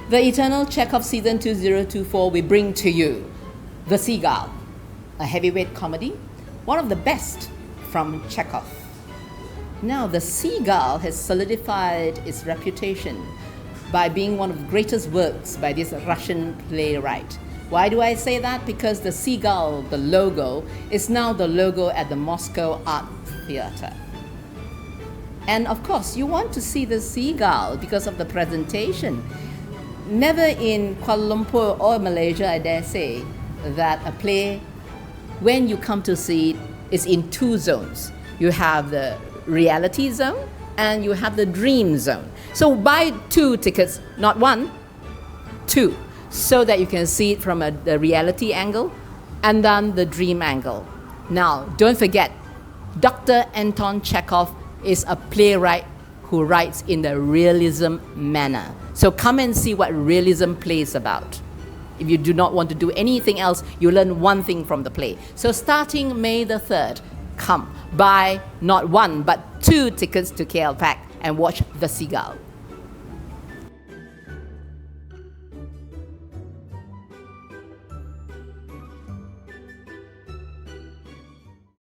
The Eternal Chekhov Season 2024, we bring to you The Seagull, a heavyweight comedy, one of the best from Chekhov. Now, The Seagull has solidified its reputation by being one of the greatest works by this Russian playwright. Why do I say that? Because the seagull, the logo, is now the logo at the Moscow Art Theatre. And of course, you want to see the seagull because of the presentation. Never in Kuala Lumpur or Malaysia, I dare say, that a play, when you come to see it, is in two zones. You have the reality zone and you have the dream zone. So buy 2 tickets, not 1, 2, so that you can see it from the reality angle and then the dream angle. Now, don't forget, Dr. Anton Chekhov is a playwright who writes in the realism manner. So come and see what realism play is about. If you do not want to do anything else, you learn one thing from the play. So starting May the 3rd, come buy not 1 but 2 tickets to KL Pack and watch The Seagull.